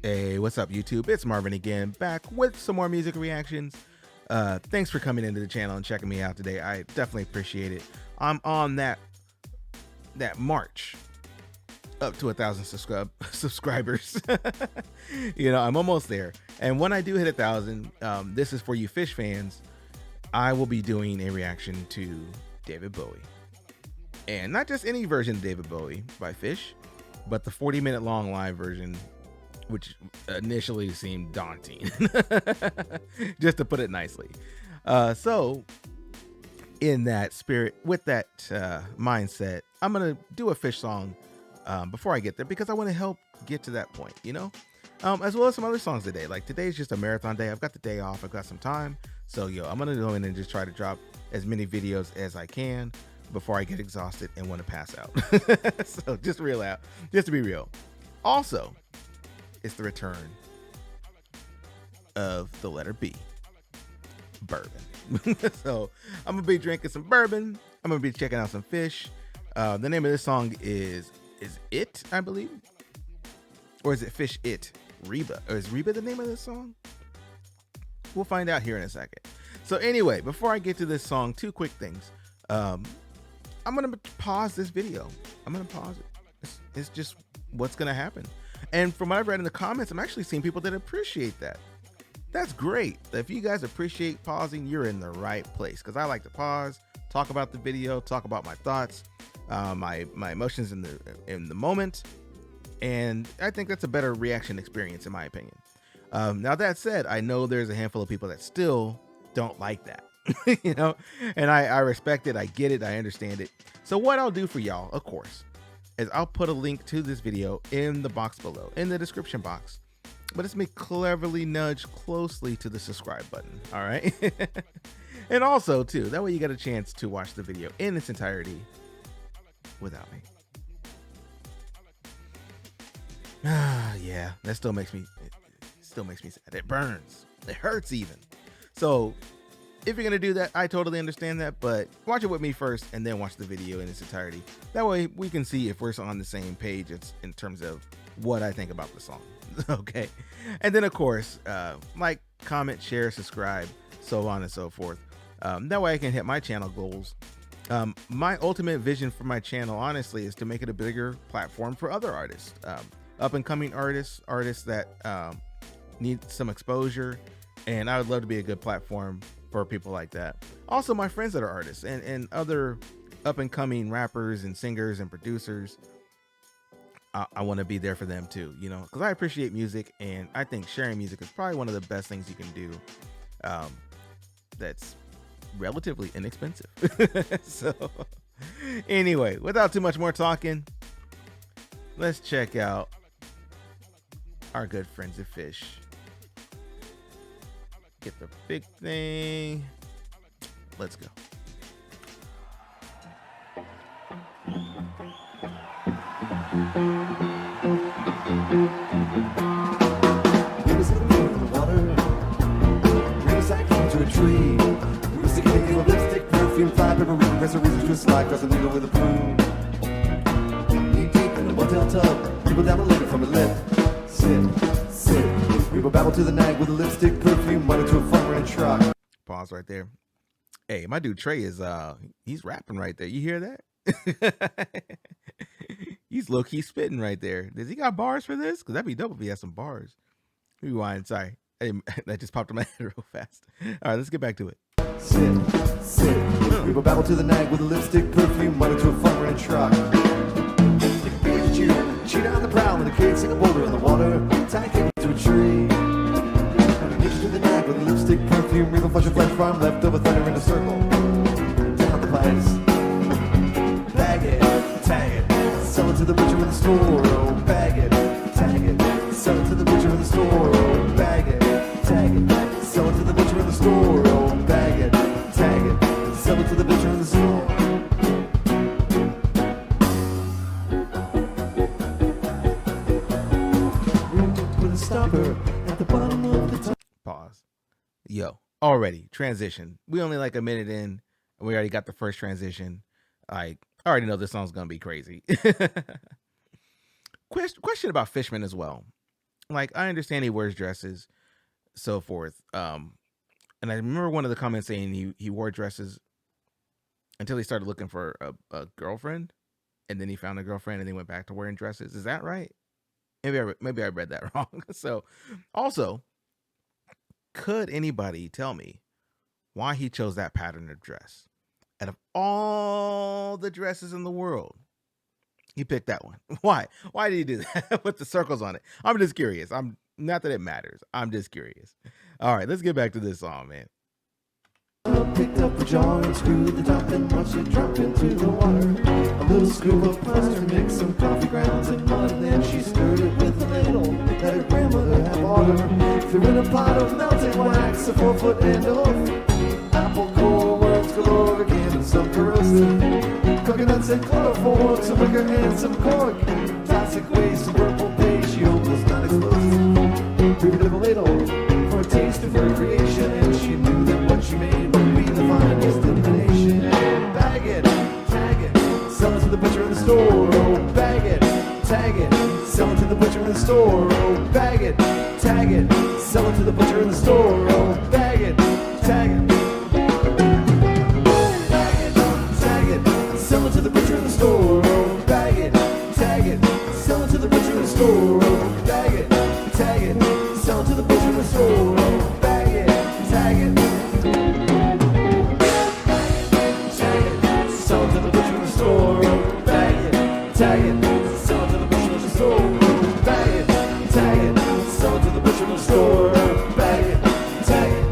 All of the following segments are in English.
Hey, what's up, YouTube? It's Marvin again, back with some more music reactions. Thanks for coming into the channel and checking me out today. I definitely appreciate it. I'm on that march up to 1,000 subscribers. I'm almost there. And when I do hit 1,000, this is for you Phish fans. I will be doing a reaction to David Bowie, and not just any version of David Bowie by Phish, but the 40-minute long live version, which initially seemed daunting, just to put it nicely. So in that spirit, with that mindset, I'm going to do a Phish song before I get there, because I want to help get to that point, as well as some other songs today. Like, today's just a marathon day. I've got the day off. I've got some time. So, I'm going to go in and just try to drop as many videos as I can before I get exhausted and want to pass out. So just to be real. Also, it's the return of the letter B, bourbon. So I'm gonna be drinking some bourbon. I'm gonna be checking out some Phish. The name of this song is It, I believe, or is it Phish It? Reba, or is Reba the name of this song? We'll find out here in a second. So anyway, before I get to this song, two quick things. I'm gonna pause this video. I'm gonna pause it. It's just what's gonna happen. And from what I've read in the comments, I'm actually seeing people that appreciate that. That's great. If you guys appreciate pausing, you're in the right place, because I like to pause, talk about the video, talk about my thoughts, my emotions in the moment, and I think that's a better reaction experience, in my opinion. Now that said, I know there's a handful of people that still don't like that, and I respect it. I get it. I understand it. So what I'll do for y'all, of course, is I'll put a link to this video in the box below, in the description box, but it's me cleverly nudged closely to the subscribe button. All right. And also too, that way you get a chance to watch the video in its entirety without me. Yeah, that still makes me sad. It burns. It hurts even. So if you're gonna do that, I totally understand that, but watch it with me first and then watch the video in its entirety. That way we can see if we're on the same page in terms of what I think about the song. Okay. And then of course, like, comment, share, subscribe, so on and so forth. That way I can hit my channel goals. My ultimate vision for my channel, honestly, is to make it a bigger platform for other artists, up and coming artists that need some exposure. And I would love to be a good platform for people like that. Also, my friends that are artists and other up and coming rappers and singers and producers, I want to be there for them too, because I appreciate music, and I think sharing music is probably one of the best things you can do. That's relatively inexpensive. So anyway, without too much more talking, let's check out our good friends at Phish. Get the big thing. Let's go. We was in the water. We was like into a tree. We was sticking a lipstick, perfume, fly, pepper, press a razor, twist, slide, cross a needle with a broom. Knee deep in the motel tub. People down the lane from a lip. Sit. We will babble to the night with a lipstick, perfume, money to a fun running truck. Pause right there. Hey, my dude Trey is he's rapping right there. You hear that? He's low-key spitting right there. Does he got bars for this? Because that'd be dope if he has some bars. Rewind, sorry. That just popped in my head real fast. All right, let's get back to it. Sit. We will babble to the night with a lipstick, perfume, money to a fun running truck. Cheat on the prowl and the kids sing a boulder in the water. Tie a to a tree. Naked through the night with a lipstick, perfume, real flush of flesh from leftover thunder in a circle. Down the pipes. Bag it, tag it, sell it to the butcher in the store. Oh, bag it, tag it, sell it to the butcher in the store. Oh, bag it, tag it, sell it to the butcher in the store. Oh, bag it, tag it, sell it to the butcher in the store. At the bottom of the top. Pause. Yo, already transition. We only like a minute in, and we already got the first transition. Like, I already know this song's gonna be crazy. Question about Fishman as well. like I understand he wears dresses, so forth. And I remember one of the comments saying he wore dresses until he started looking for a girlfriend, and then he found a girlfriend, and then went back to wearing dresses. Is that right? Maybe I read that wrong. So, also, could anybody tell me why he chose that pattern of dress? Out of all the dresses in the world, he picked that one. Why? Why did he do that with the circles on it? I'm just curious. I'm not that it matters. I'm just curious. All right, let's get back to this song, man. Picked up the jar and screwed the top and watched it drop into the water. A little scoop of plaster mixed some coffee grounds and mud, and then she stirred it with a ladle that her grandmother had bought her. Threw in a pot of melted wax, a 4-foot end of apple core, worms galore again, and some corrosive coconuts and chloroform, some wicker and some cork, toxic waste, some purple paste. She hoped was not explosive. Threw it in a ladle for a taste of recreation, and she knew that what she made would be the finest in the nation. Bag it, tag it, sell it to the butcher in the store. Oh, bag it, tag it, sell it to the butcher in the store. Oh, bag it, tag it, sell it to the butcher in the store. Oh, bag it, tag it. Sell it to the butcher in the store. Oh, bag it, tag it, sell it to the butcher in the store. Oh, bag it, tag it, sell it to the butcher in the store. Oh, bag it, tag it, sell it to the butcher in the store. Oh, bag it, tag it, sell it to the butcher in the store. Oh, bag it, tag it, sell it to the butcher in the store. Oh, bag it, tag it.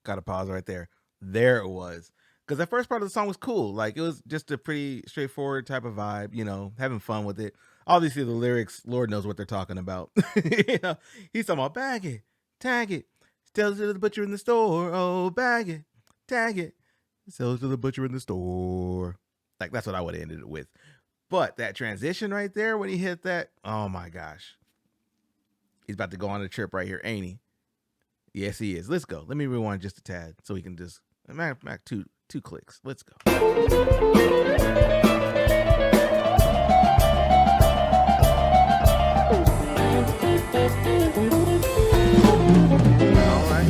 Got to pause right there. There it was. Because the first part of the song was cool. Like, it was just a pretty straightforward type of vibe, having fun with it. Obviously, the lyrics, Lord knows what they're talking about. He's talking about bag it, tag it, sell it to the butcher in the store. Oh, bag it, tag it, sell it to the butcher in the store. Like, that's what I would have ended it with. But that transition right there, when he hit that, oh my gosh. He's about to go on a trip right here, ain't he? Yes, he is. Let's go. Let me rewind just a tad so we can just back two clicks. Let's go. All right.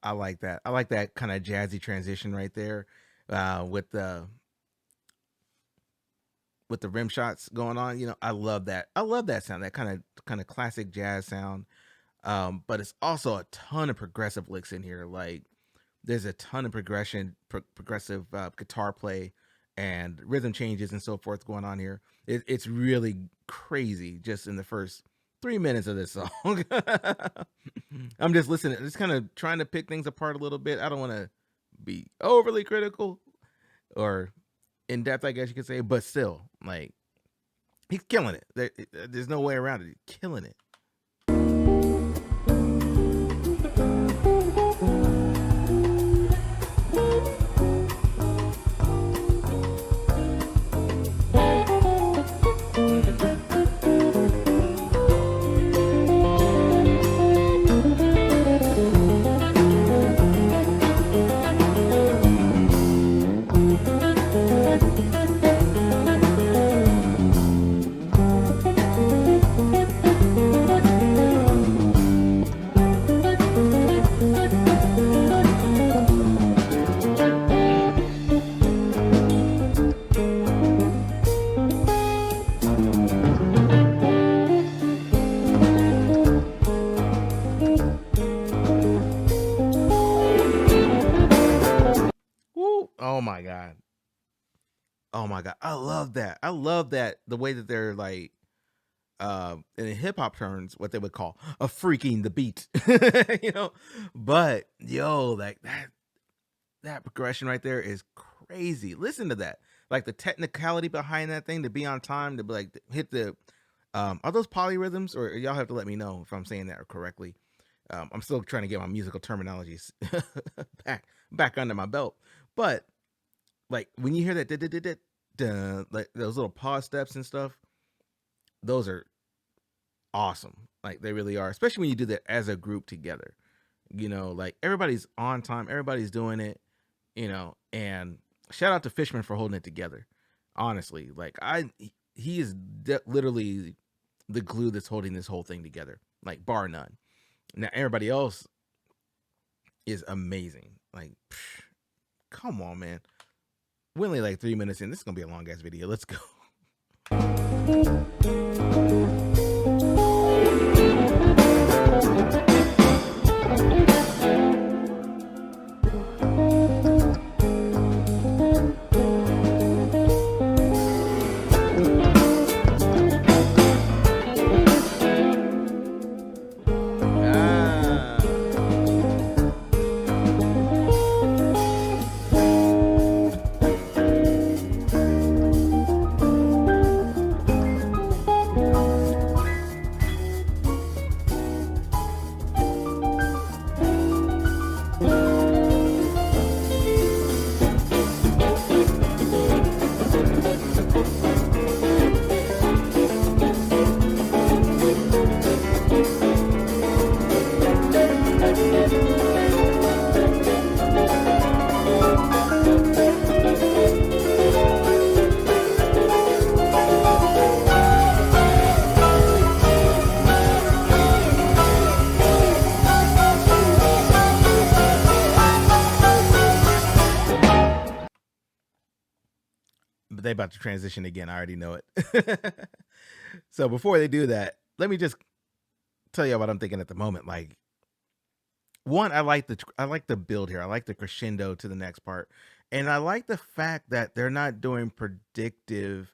I like that. I like that kind of jazzy transition right there, with the rim shots going on. I love that. I love that sound. That kind of classic jazz sound. But it's also a ton of progressive licks in here. Like, there's a ton of progressive guitar play and rhythm changes and so forth going on here. It's really crazy just in the first 3 minutes of this song. I'm just listening, just kind of trying to pick things apart a little bit. I don't want to be overly critical or in depth, I guess you could say, but still, like, he's killing it. There's no way around it. He's killing it. Oh my god. Oh my god. I love that. I love that, the way that they're like and in hip hop terms, what they would call a freaking the beat, you know. But yo, like that progression right there is crazy. Listen to that, like the technicality behind that thing to be on time to be like hit the. Are those polyrhythms, or y'all have to let me know if I'm saying that correctly? I'm still trying to get my musical terminologies back under my belt, but like when you hear that like those little pause steps and stuff, those are awesome. Like they really are, especially when you do that as a group together. Like everybody's on time, everybody's doing it, and shout out to Fishman for holding it together. Honestly, like he is literally the glue that's holding this whole thing together, like bar none. Now everybody else is amazing. Like, come on, man. We're only like 3 minutes in. This is gonna be a long ass video. Let's go. But they about to transition again. I already know it. So before they do that, let me just tell you what I'm thinking at the moment. Like, one, I like the build here. I like the crescendo to the next part, and I like the fact that they're not doing predictive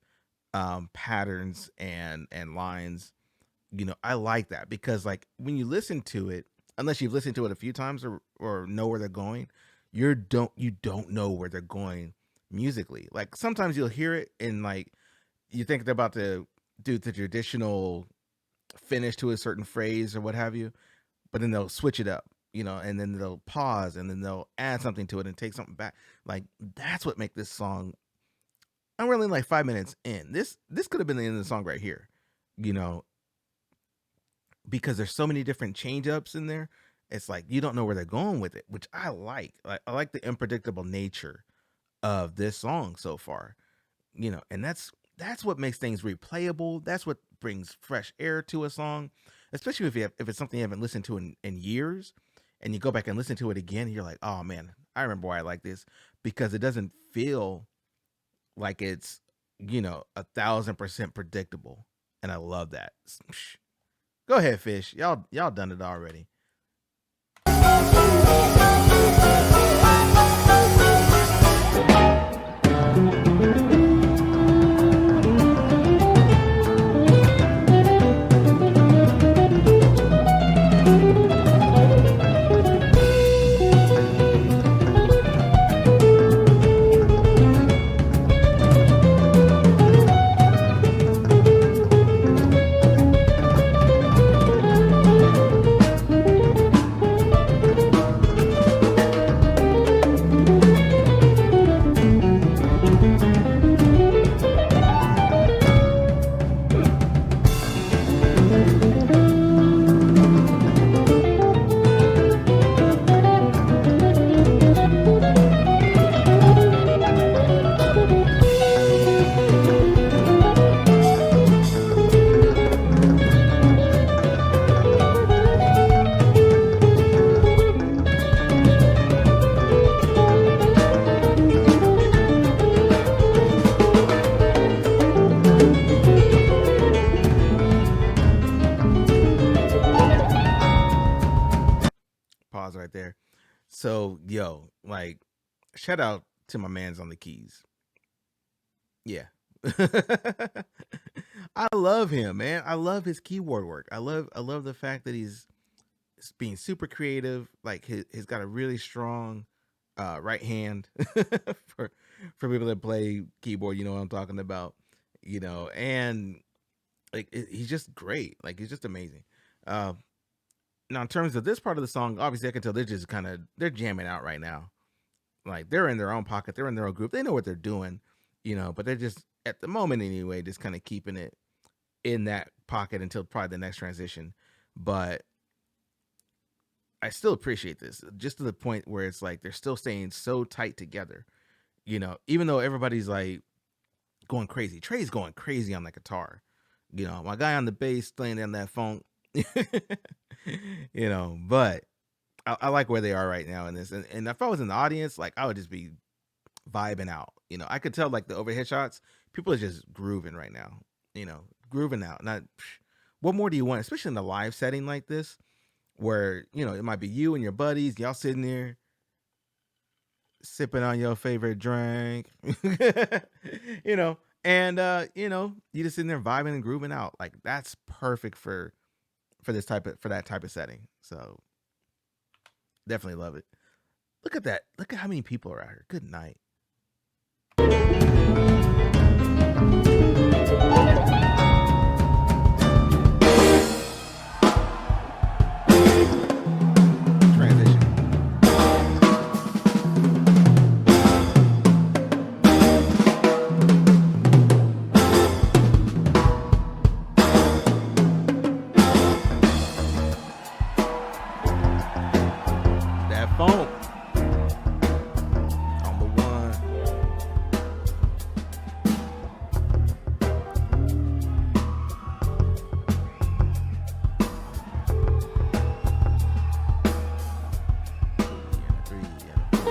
patterns and lines. I like that because like when you listen to it, unless you've listened to it a few times or know where they're going, you don't know where they're going musically. Like sometimes you'll hear it and like you think they're about to do the traditional finish to a certain phrase or what have you, but then they'll switch it up, and then they'll pause and then they'll add something to it and take something back. Like that's what make this song. I'm really like 5 minutes in. This could have been the end of the song right here, you know, because there's so many different change ups in there. It's like you don't know where they're going with it, which I like. Like I like the unpredictable nature of this song so far, and that's what makes things replayable. That's what brings fresh air to a song, especially if it's something you haven't listened to in years, and you go back and listen to it again. And you're like, oh man, I remember why I like this because it doesn't feel like it's 1,000% predictable, and I love that. Go ahead, Fish. Y'all done it already. Pause right there. So, like, shout out to my man's on the keys. Yeah. I love him, man. I love his keyboard work. I love the fact that he's being super creative. Like he's got a really strong right hand for people that play keyboard. You know what I'm talking about. And like he's just great. Like he's just amazing. Uh, Now, in terms of this part of the song, obviously I can tell they're just they're jamming out right now. Like they're in their own pocket, they're in their own group, they know what they're doing, but they're just at the moment anyway, just kind of keeping it in that pocket until probably the next transition. But I still appreciate this, just to the point where it's like they're still staying so tight together. Even though everybody's like going crazy. Trey's going crazy on the guitar. My guy on the bass playing in that funk. But I like where they are right now in this. And if I was in the audience, like I would just be vibing out. I could tell like the overhead shots, people are just grooving right now. Grooving out. Not what more do you want, especially in a live setting like this, where it might be you and your buddies, y'all sitting there sipping on your favorite drink, and you just sitting there vibing and grooving out. Like that's perfect for that type of setting. So definitely love it. Look at that. Look at how many people are out here. Good night. Transition. That phone on the one. Three and a four.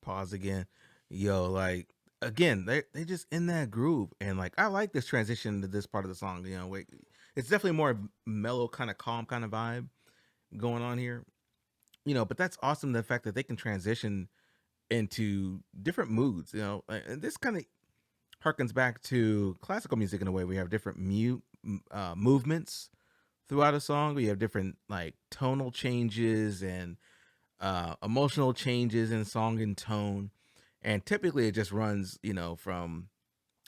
Pause again. Yo, like again, they just in that groove, and like I like this transition to this part of the song. Wait, it's definitely more mellow, kind of calm, kind of vibe going on here. But that's awesome. The fact that they can transition into different moods. And this kind of harkens back to classical music in a way. We have different movements throughout a song. We have different like tonal changes and emotional changes in song and tone, and typically it just runs, from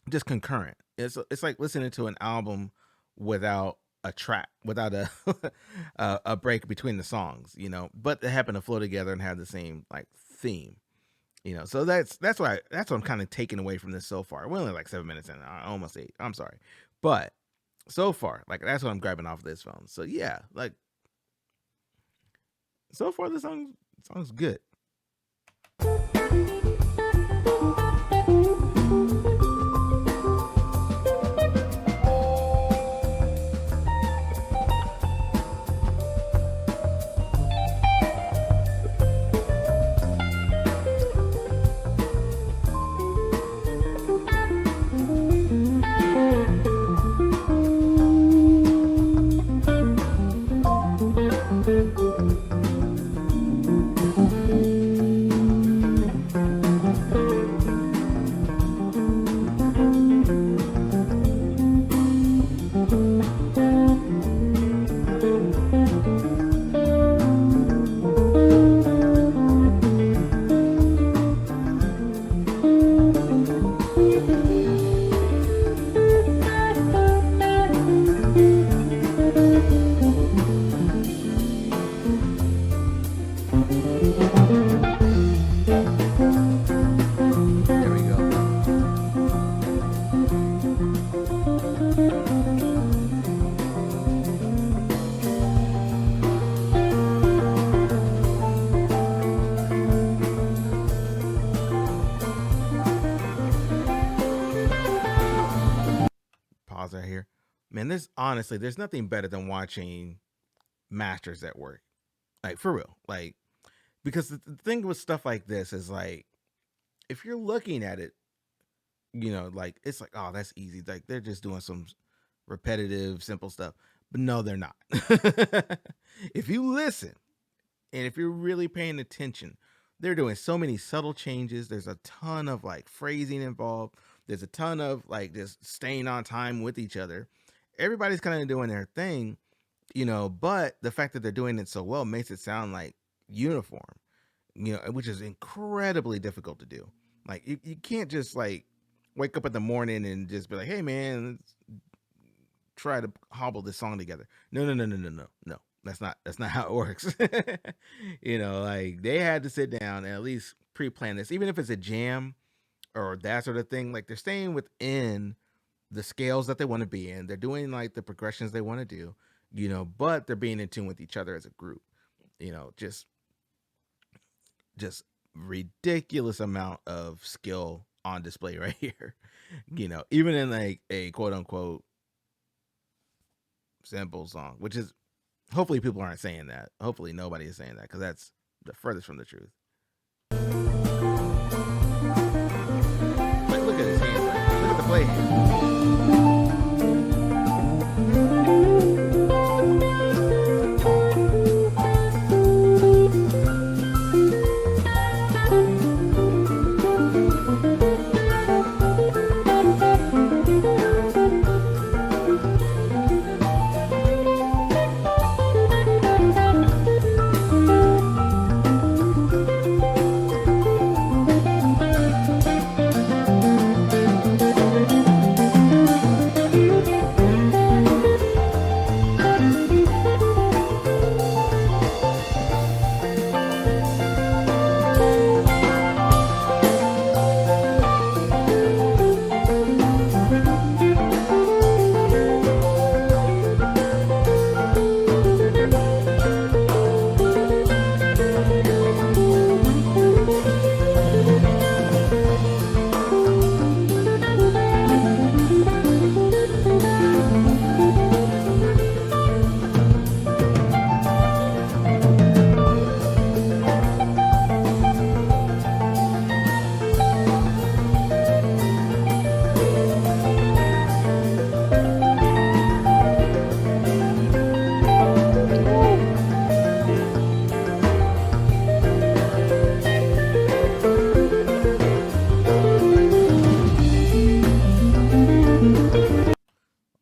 just concurrent. It's like listening to an album without a track, without a a break between the songs, but they happen to flow together and have the same like theme. So that's what I'm kind of taking away from this so far. We're only like 7 minutes in, almost 8. I'm sorry, but so far, like that's what I'm grabbing off of this phone. So yeah, like so far the song's good. Man, there's nothing better than watching masters at work. Like for real. Like because the thing with stuff like this is like if you're looking at it, like it's like, oh, that's easy. Like they're just doing some repetitive, simple stuff. But no, they're not. If you listen and if you're really paying attention, they're doing so many subtle changes. There's a ton of like phrasing involved. There's a ton of like just staying on time with each other. Everybody's kind of doing their thing, but the fact that they're doing it so well makes it sound like uniform, which is incredibly difficult to do. Like you can't just like wake up in the morning and just be like, hey man, let's try to hobble this song together. No, no, no, no, no, no, no. That's not how it works. Like they had to sit down and at least pre-plan this, even if it's a jam or that sort of thing. Like they're staying within the scales that they want to be in. They're doing like the progressions they want to do, but they're being in tune with each other as a group. Just ridiculous amount of skill on display right here. Even in like a quote unquote simple song, which is hopefully people aren't saying that. Hopefully nobody is saying that because that's the furthest from the truth. Like look at his hands. Look at the play hand.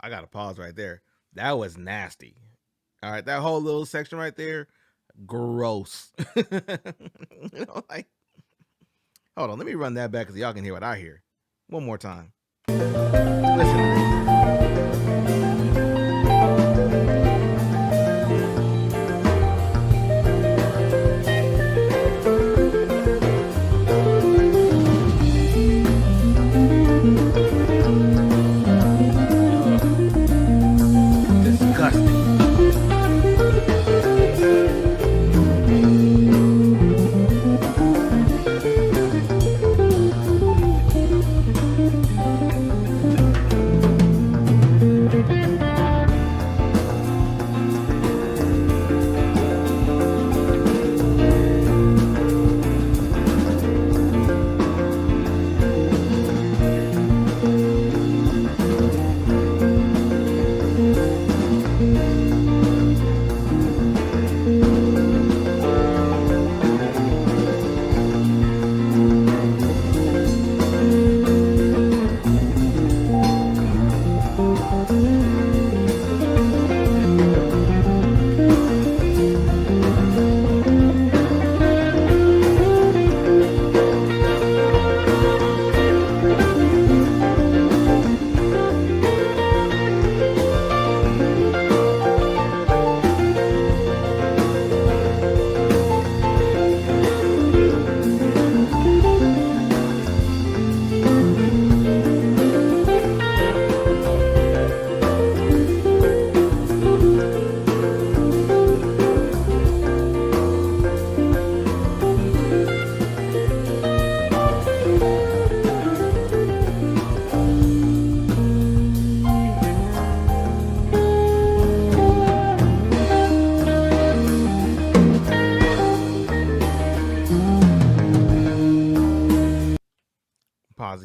I got to pause right there. That was nasty. All right, that whole little section right there, gross. Like, hold on, let me run that back because y'all can hear what I hear. One more time. Listen to this. Disgusting.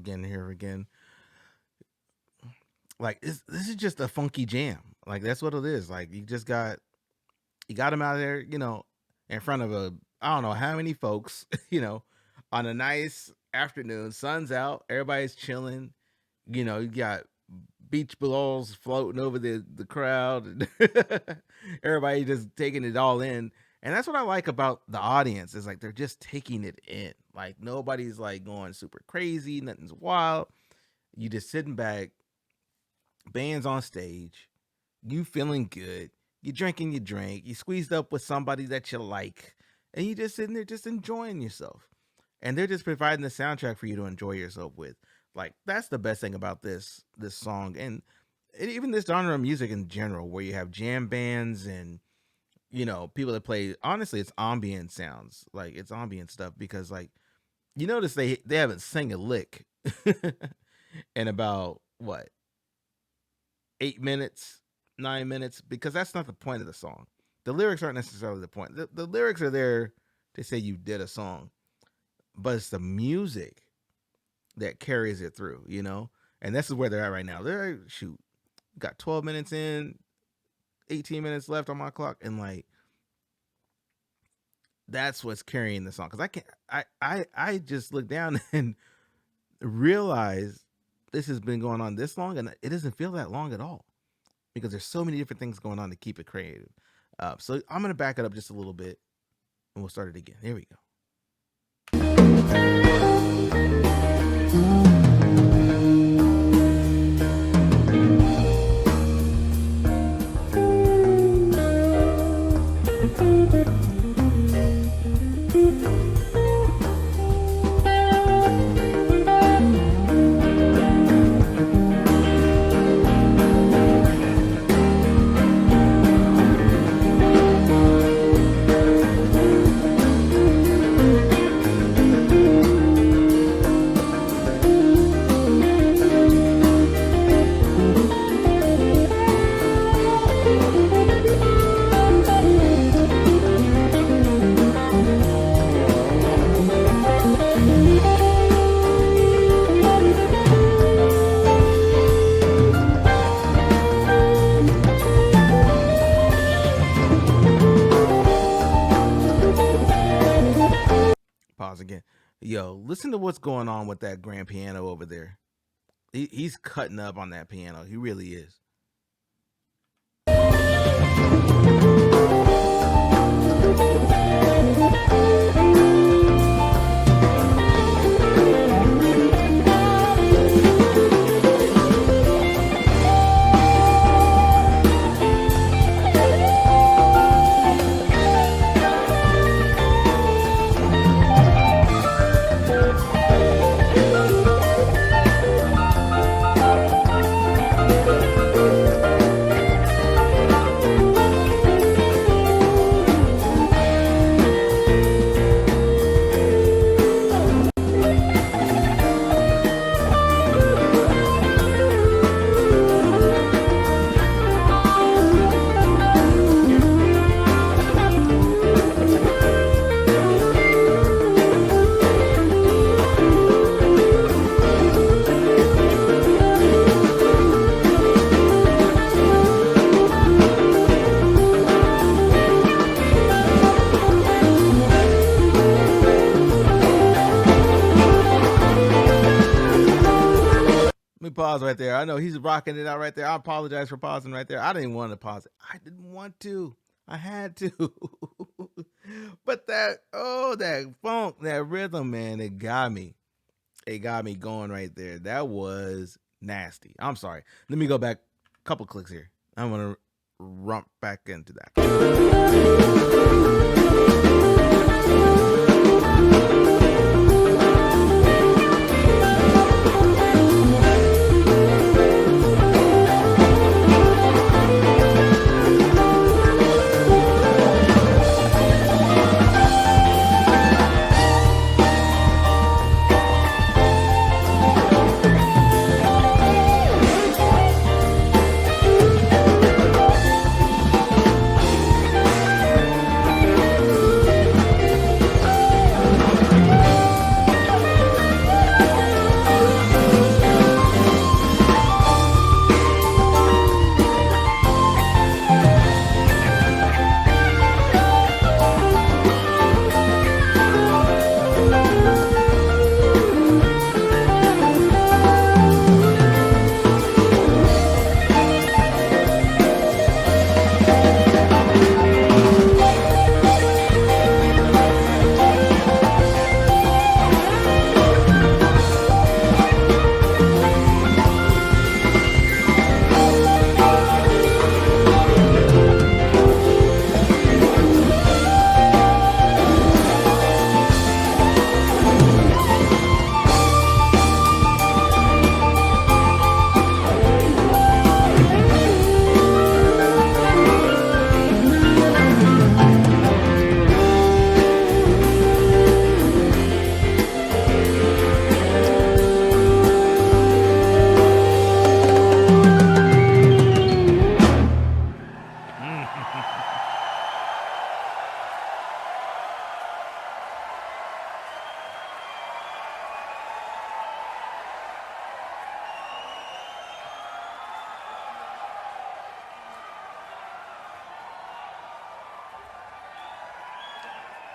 again, here again. Like this is just a funky jam. Like that's what it is. Like you got him out there, in front of a I don't know how many folks, on a nice afternoon, sun's out, everybody's chilling. You got beach balls floating over the crowd, and everybody just taking it all in. And that's what I like about the audience is like they're just taking it in. Like nobody's like going super crazy, nothing's wild. You just sitting back, bands on stage, you feeling good, you drinking your drink, you squeezed up with somebody that you like, and you just sitting there just enjoying yourself. And they're just providing the soundtrack for you to enjoy yourself with. Like that's the best thing about this song, and even this genre of music in general, where you have jam bands and people that play. Honestly, it's ambient sounds, like it's ambient stuff because like you notice they haven't sang a lick in about what 8 minutes, 9 minutes, because that's not the point of the song. The lyrics aren't necessarily the point. The lyrics are there to say you did a song, but it's the music that carries it through. And this is where they're at right now. They're got 12 minutes in, 18 minutes left on my clock, and like that's what's carrying the song. Because I just look down and realize this has been going on this long, and it doesn't feel that long at all because there's so many different things going on to keep it creative. So I'm gonna back it up just a little bit, and we'll start it again. Here we go. Pause again. Yo, listen to what's going on with that grand piano over there. He's cutting up on that piano. He really is. Pause right there. I know he's rocking it out right there. I apologize for pausing right there. I didn't want to pause it. I didn't want to. I had to. But that funk, that rhythm, man, it got me. It got me going right there. That was nasty. I'm sorry. Let me go back a couple clicks here. I'm going to rump back into that.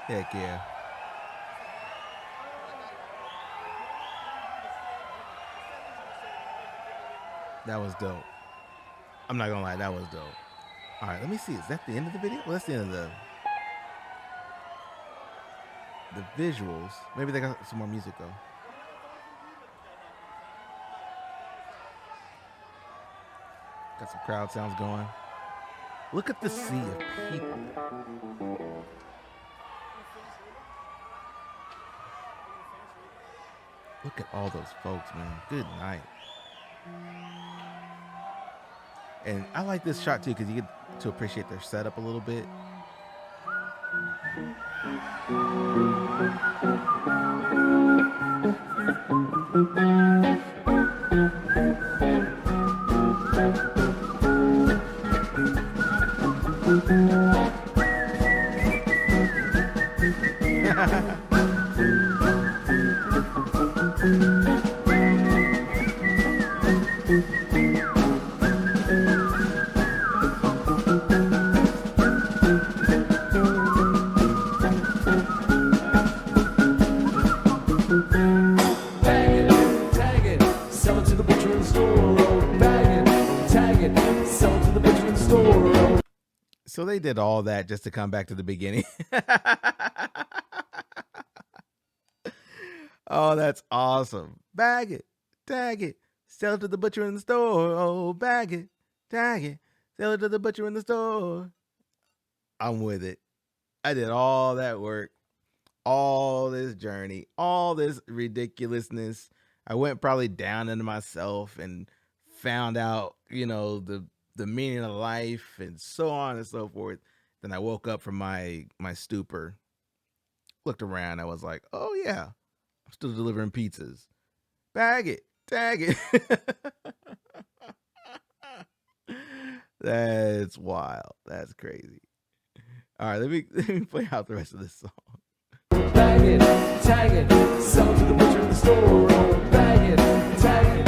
Heck yeah. That was dope. I'm not gonna lie, that was dope. All right, let me see. Is that the end of the video? Well, that's the end of the visuals. Maybe they got some more music though. Got some crowd sounds going. Look at the sea of people. Look at all those folks, man. Good night. And I like this shot too because you get to appreciate their setup a little bit. So they did all that just to come back to the beginning. Oh, that's awesome. Bag it, tag it, sell it to the butcher in the store. Oh, bag it, tag it, sell it to the butcher in the store. I'm with it. I did all that work, all this journey, all this ridiculousness. I went probably down into myself and found out, the meaning of life and so on and so forth. Then I woke up from my stupor, looked around. I was like, oh yeah, I'm still delivering pizzas. Bag it, tag it. That's wild. That's crazy. All right, let me play out the rest of this song. Bag it, tag it, sell it to the butcher in the store. Oh, bag it, tag it.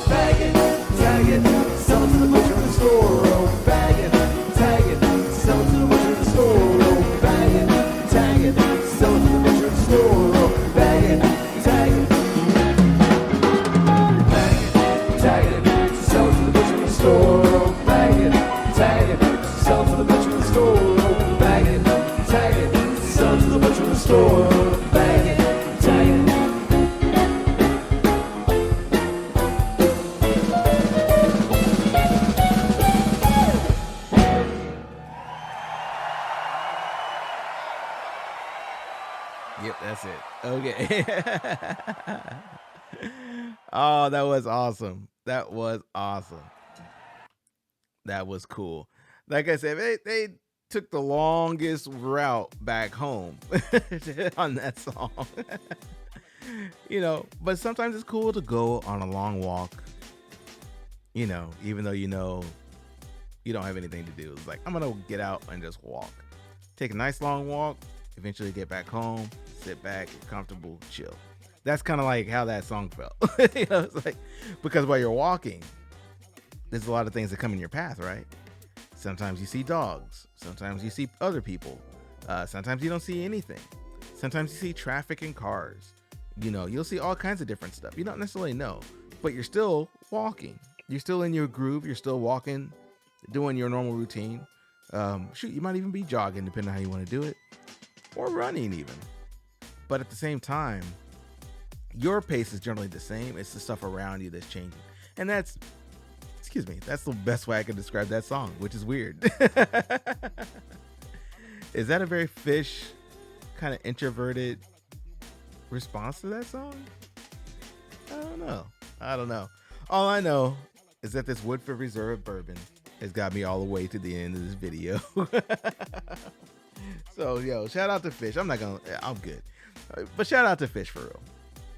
Bag it, tag it, sell it to the butcher in the store. Oh, bag it, tag it, sell it to the butcher in the store. Oh, bag it, tag it, sell it to the butcher in the store. Oh, bag it, tag it. Bag it, tag it, sell it to the butcher in the store. Oh, bag it, tag it, sell it to the butcher in the store. Oh, bag it, tag it, sell it to the butcher in the store. Bag it, tag it. Yep, that's it. Okay. Oh, that was awesome. That was awesome. That was cool. Like I said, they took the longest route back home on that song. But sometimes it's cool to go on a long walk, even though you don't have anything to do. It's like, I'm going to get out and just walk. Take a nice long walk, eventually get back home, sit back, get comfortable, chill. That's kind of like how that song felt. It's like, because while you're walking, there's a lot of things that come in your path, right? Sometimes you see dogs. Sometimes you see other people. Sometimes you don't see anything. Sometimes you see traffic and cars. You'll see all kinds of different stuff. You don't necessarily know, but you're still walking. You're still in your groove. You're still walking, doing your normal routine. You might even be jogging, depending on how you want to do it, or running even. But at the same time, your pace is generally the same. It's the stuff around you that's changing. And that's the best way I can describe that song, which is weird. Is that a very Phish kind of introverted response to that song? I don't know. All I know is that this Woodford Reserve bourbon has got me all the way to the end of this video. So, shout out to Phish. I'm good. But shout out to Phish for real.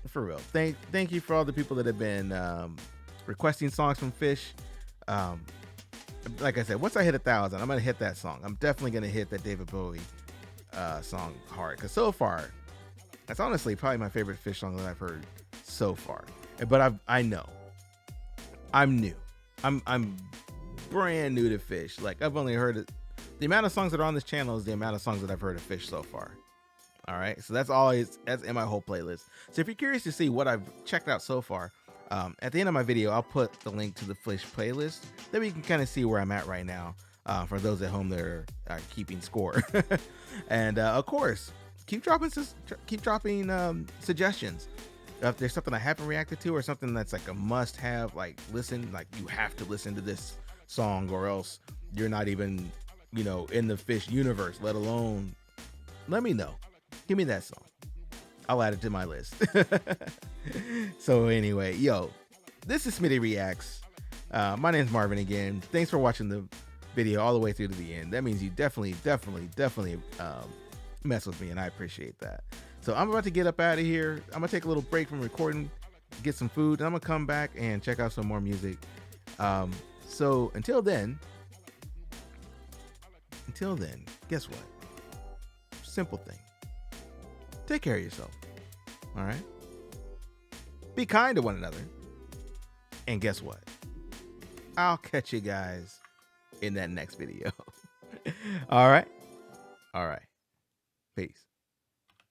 For real. Thank you for all the people that have been requesting songs from Phish. like I said, once I hit 1,000, I'm gonna hit that song. I'm definitely gonna hit that David Bowie song hard, because so far, that's honestly probably my favorite Phish song that I've heard so far. But I'm new. I'm brand new to Phish. Like, I've only heard it. The amount of songs that are on this channel is the amount of songs that I've heard of Phish so far. All right, so that's in my whole playlist. So if you're curious to see what I've checked out so far, at the end of my video, I'll put the link to the Phish playlist. Then you can kind of see where I'm at right now. For those at home that are keeping score, and of course, keep dropping suggestions. If there's something I haven't reacted to, or something that's like a must-have, like listen, like you have to listen to this song, or else you're not even, in the Phish universe. Let alone, let me know. Give me that song. I'll add it to my list. So anyway, this is Smitty Reacts. My name's Marvin again. Thanks for watching the video all the way through to the end. That means you definitely mess with me, and I appreciate that. So I'm about to get up out of here. I'm gonna take a little break from recording, get some food, and I'm gonna come back and check out some more music. So until then, guess what? Simple thing. Take care of yourself. All right? Be kind to one another. And guess what? I'll catch you guys in that next video. All right? All right. Peace.